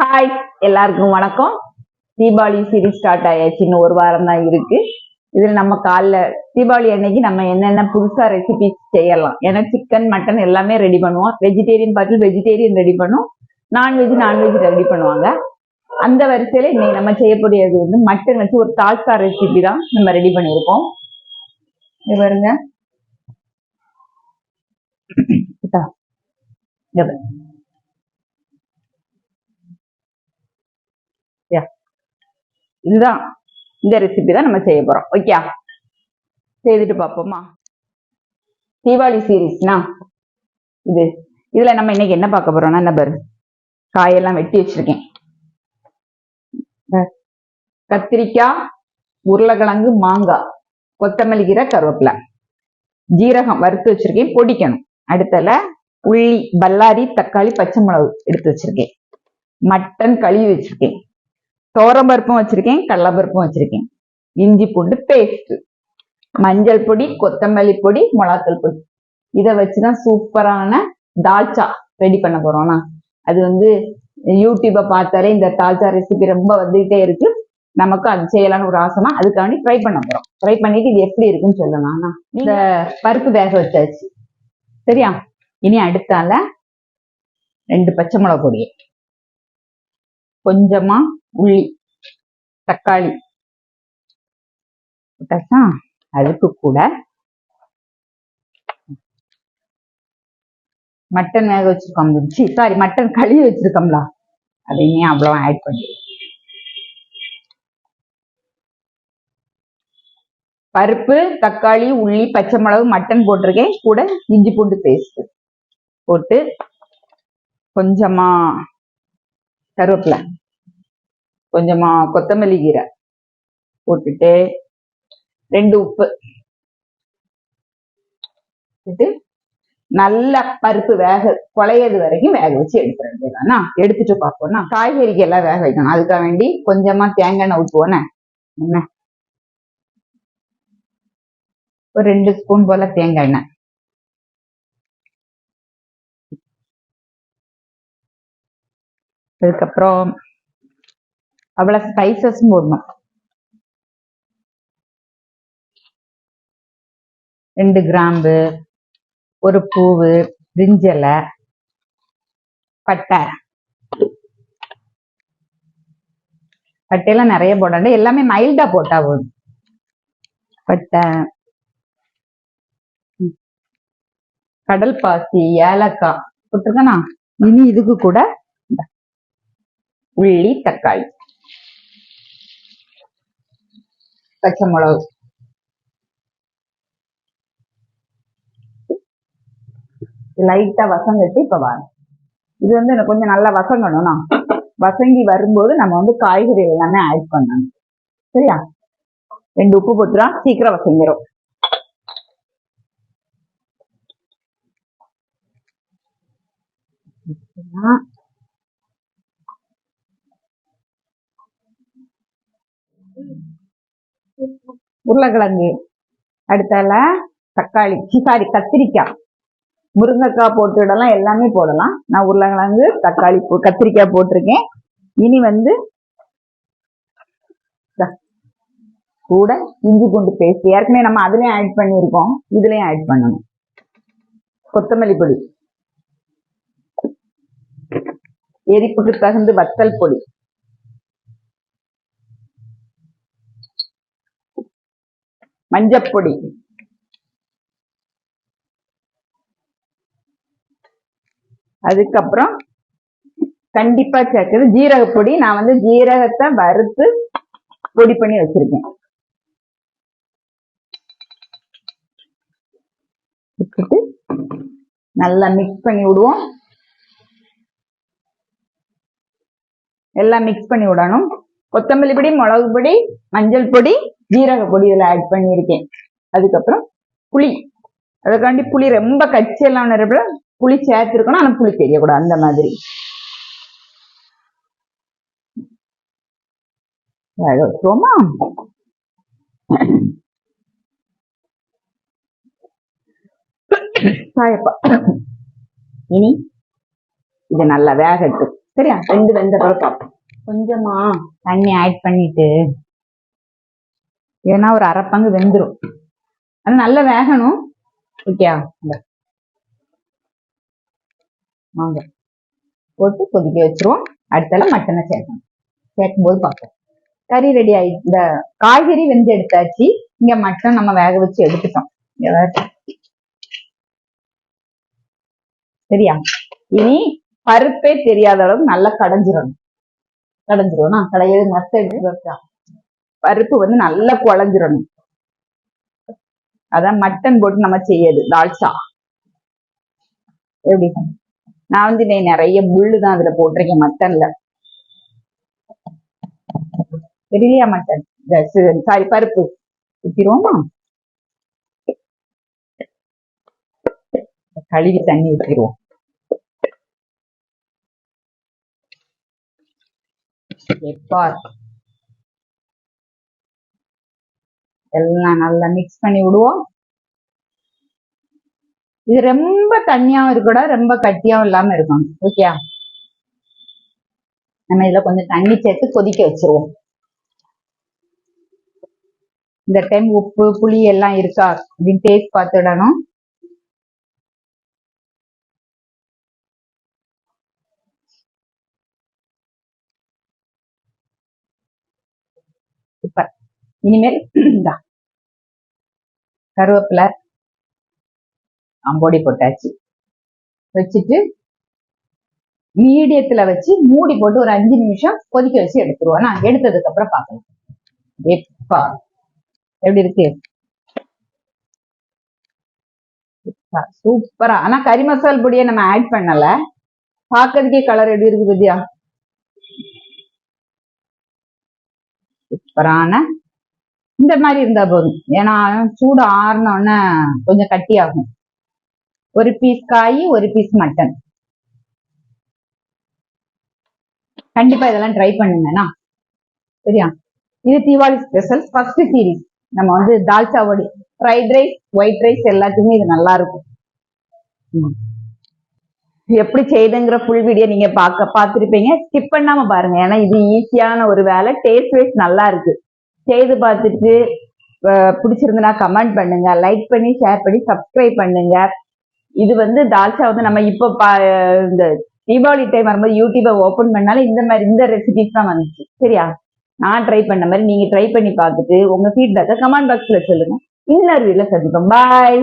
Hi, எல்லாருக்கும் வணக்கம். Deepavali series start ஆயாச்சு. இன்னும் ஒரு வாரம் தான் இருக்கு. இதுல நம்ம காலைல தீபாவளி அன்னைக்கு நம்ம என்னென்ன புதுசா ரெசிபிஸ் செய்யலாம். ஏன்னா சிக்கன் மட்டன் எல்லாமே ரெடி பண்ணுவோம். வெஜிடேரியன் பார்த்து வெஜிடேரியன் ரெடி பண்ணுவோம், நான்வெஜ் ரெடி பண்ணுவாங்க. அந்த வரிசையில இன்னைக்கு நம்ம செய்யக்கூடியது வந்து மட்டன் வச்சு ஒரு தால்சா ரெசிபி தான் நம்ம ரெடி பண்ணியிருக்கோம். இது பாருங்க, இதுதான் இந்த ரெசிபி தான் நம்ம செய்ய போறோம். ஓகே, செய்துட்டு பார்ப்போமா. தீபாவளி சீரீஸ்னா இதுல நம்ம இன்னைக்கு என்ன பார்க்க போறோம்னா, என்ன பாரு, காயெல்லாம் வெட்டி வச்சிருக்கேன். கத்திரிக்காய், உருளைக்கிழங்கு, மாங்காய், கொத்தமல்லி கீரை, கருவேப்பிலை, ஜீரகம் வறுத்து வச்சிருக்கேன், பொடிக்கணும். அடுத்தல உள்ளி, பல்லாரி, தக்காளி, பச்சை மிளகு எடுத்து வச்சிருக்கேன். மட்டன் கழுவி வச்சிருக்கேன். தோரம்பருப்பும் வச்சிருக்கேன், கடலைப்பருப்பும் வச்சிருக்கேன். இஞ்சி பூண்டு பேஸ்ட், மஞ்சள் பொடி, கொத்தமல்லி பொடி, மிளகாத்தூள் பொடி. இதை வச்சுதான் சூப்பரான தால்ச்சா ரெடி பண்ண போறோம்னா, அது வந்து யூடியூபை பார்த்தாலே இந்த தால்ச்சா ரெசிபி ரொம்ப வந்துகிட்டே இருக்கு. நமக்கு அது செய்யலான்னு ஒரு ஆசைனா அதுக்காண்டி ட்ரை பண்ண போறோம். ட்ரை பண்ணிட்டு இது எப்படி இருக்குன்னு சொல்லலாம். இந்த பருப்பு வேக வச்சாச்சு, சரியா? இனி அடுத்தால 2 பச்சை மிளகு பொடி, கொஞ்சமா உள்ளி, தக்காளி, அதுக்கு கூட மட்டன் வேக வச்சிருக்கோம், சாரி மட்டன் கழுவி வச்சிருக்கோம்ல, அதையுமே அவ்வளவு ஆட் பண்ணி பருப்பு, தக்காளி, உள்ளி, பச்சை மிளகு, மட்டன் போட்டிருக்கேன். கூட இஞ்சி பூண்டு பேஸ்ட் போட்டு, கொஞ்சமா கருவேப்பிலை, கொஞ்சமா கொத்தமல்லி கீரை போட்டுட்டு, 2 உப்பு போட்டு நல்ல பருப்பு குழையது வரைக்கும் வேக வச்சு எடுத்துட வேண்டியதானா. எடுத்துட்டு பார்ப்போம்னா, காய்கறிக்கு எல்லாம் வேக வைக்கணும். அதுக்காக வேண்டி கொஞ்சமா தேங்காய் எண்ணெய் ஊற்றுவோனே, என்ன ஒரு 2 ஸ்பூன் போல தேங்காய் எண்ணெய். அதுக்கப்புறம் அவ்வளவு ஸ்பைசஸ் போடணும். 2 கிராம்பு, ஒரு பூவு, பிரிஞ்சலை, பட்டையெல்லாம் நிறைய போடாண்டு, எல்லாமே மைல்டா போட்டா போதும். பட்டை, கடல் பாசி, ஏலக்காய் போட்டிருக்கேனா. இனி இதுக்கு கூட உள்ளி, தக்காளி, பச்சை மிளகு, லைட்டா வசங்கட்டு. இப்ப வாங்க, இது வந்து எனக்கு கொஞ்சம் நல்லா வசங்கணும்னா, வசங்கி வரும்போது நம்ம வந்து காய்கறி எல்லாமே ஆட் பண்ணணும், சரியா? 2 உப்பு போட்டுறா, சீக்கிரம் வசங்கிரும். உருளைக்கிழங்கு, அடுத்தால தக்காளி, சாரி கத்திரிக்காய், முருங்கைக்காய் போட்டுடலாம், எல்லாமே போடலாம். நான் உருளைக்கிழங்கு, தக்காளி, கத்திரிக்காய் போட்டிருக்கேன். இனி வந்து கூட இஞ்சி பூண்டு பேஸ்ட், ஏற்கனவே நம்ம அதுலயும் ஆட் பண்ணியிருக்கோம், இதுலயும் ஆட் பண்ணணும். கொத்தமல்லி பொடி, எரிப்புக்கு தகுந்த வத்தல் பொடி, மஞ்சப்பொடி, அதுக்கப்புறம் கண்டிப்பா சேர்க்கிறது ஜீரகப்பொடி. நான் வந்து ஜீரகத்தை வறுத்து பொடி பண்ணி வச்சிருக்கேன். நல்லா மிக்ஸ் பண்ணி விடுவோம். எல்லாம் மிக்ஸ் பண்ணி விடணும். கொத்தமல்லி பொடி, மிளகு பொடி, மஞ்சள் பொடி, ஜீரக பொடி இதுல ஆட் பண்ணியிருக்கேன். அதுக்கப்புறம் புளி, அதுக்காண்டி புளி ரொம்ப கச்சி எல்லாம் நிரப்ப புளி சேர்த்திருக்கணும், ஆனா புளி தெரியக்கூடாது, அந்த மாதிரி. இனி இது நல்லா வேகட்டும். சரியா? ரெண்டு வெந்த பிறகு பார்ப்போம். கொஞ்சமா தண்ணி ஆட் பண்ணிட்டு, ஏன்னா ஒரு அரை பங்கு வெந்துடும், அது நல்லா வேகணும். ஓகே, வாங்க போட்டு கொதிக்க வச்சிருவோம். அடுத்தால மட்டனை சேர்க்கணும். சேர்க்கும் போது பார்ப்போம். கறி ரெடி ஆயிடுச்சு, இந்த காய்கறி வெந்து எடுத்தாச்சு. இங்க மட்டன் நம்ம வேக வச்சு எடுத்துட்டோம். சரியா? இனி பருப்பே தெரியாத அளவுக்கு நல்லா கடைஞ்சிடணும். கடையிறது மத்த எடுத்து பருப்பு வந்து நல்லா குழஞ்சிடணும். அதான் மட்டன் போட்டு நம்ம செய்யுது தால்சா. எப்படி? நான் வந்து நிறைய முள்ளுதான் அதுல போட்டிருக்கேன் மட்டன்ல. தெரியலையா? மட்டன் சாரி, பருப்பு ஊத்திடுவோமா? கழுவி தண்ணி ஊற்றிடுவோம். எல்லாம் நல்லா மிக்ஸ் பண்ணி விடுவோம். இது ரொம்ப தண்ணியாவும் இருக்கக்கூடாது, ரொம்ப கட்டியாவும் இல்லாம இருக்கணும். ஓகே, நம்ம இதுல கொஞ்சம் தண்ணி சேர்த்து கொதிக்க வச்சிருவோம். இந்த டைம் உப்பு புளி எல்லாம் இருக்கா அப்படின்னு டேஸ்ட் பார்த்துடணும். சூப்பர். இனிமேல் கருவேப்பிலை அம்போடி போட்டாச்சு. வச்சுட்டு மீடியத்துல வச்சு மூடி போட்டு ஒரு 5 நிமிஷம் கொதிக்க வச்சு எடுத்துருவோம். நான் எடுத்ததுக்கு அப்புறம் பார்க்கலாம். எப்படி இருக்கு? சூப்பரா. ஆனா கறி மசால் பொடியை நம்ம ஆட் பண்ணல. பார்க்கறதுக்கே கலர் எப்படி இருக்கு பத்தியா? சூப்பரான. இந்த மாதிரி இருந்தா போதும், ஏன்னா சூடு ஆறினோடனே கொஞ்சம் கட்டி ஆகும். ஒரு பீஸ் காய், ஒரு பீஸ் மட்டன். கண்டிப்பா இதெல்லாம் ட்ரை பண்ணுங்கண்ணா. சரியா? இது தீபாவளி ஸ்பெஷல் ஃபர்ஸ்ட் சீரீஸ். நம்ம வந்து தால்சாவோடி ஃப்ரைட் ரைஸ், ஒயிட் ரைஸ் எல்லாத்துக்குமே இது நல்லா இருக்கும். எப்படி செய்யுதுங்கிற ஃபுல் வீடியோ நீங்க பார்த்துருப்பீங்க. ஸ்கிப் பண்ணாம பாருங்க, ஏன்னா இது ஈஸியான ஒரு வேலை. டேஸ்ட் வைஸ் நல்லா இருக்கு. செய்து பார்த்துட்டு பிடிச்சிருந்தனா கமெண்ட் பண்ணுங்க, லைக் பண்ணி ஷேர் பண்ணி சப்ஸ்கிரைப் பண்ணுங்க. இது வந்து தால்சா வந்து நம்ம இப்போ இந்த தீபாவளி டைம் வரும்போது யூடியூபை ஓப்பன் பண்ணாலும் இந்த ரெசிபிஸ் தான் வந்துச்சு. சரியா? நான் ட்ரை பண்ண மாதிரி நீங்க ட்ரை பண்ணி பார்த்துட்டு உங்க ஃபீட்பேக்கை கமெண்ட் பாக்ஸ்ல சொல்லுங்க. இன்னொரு வீடியோல சந்திப்போம். பாய்.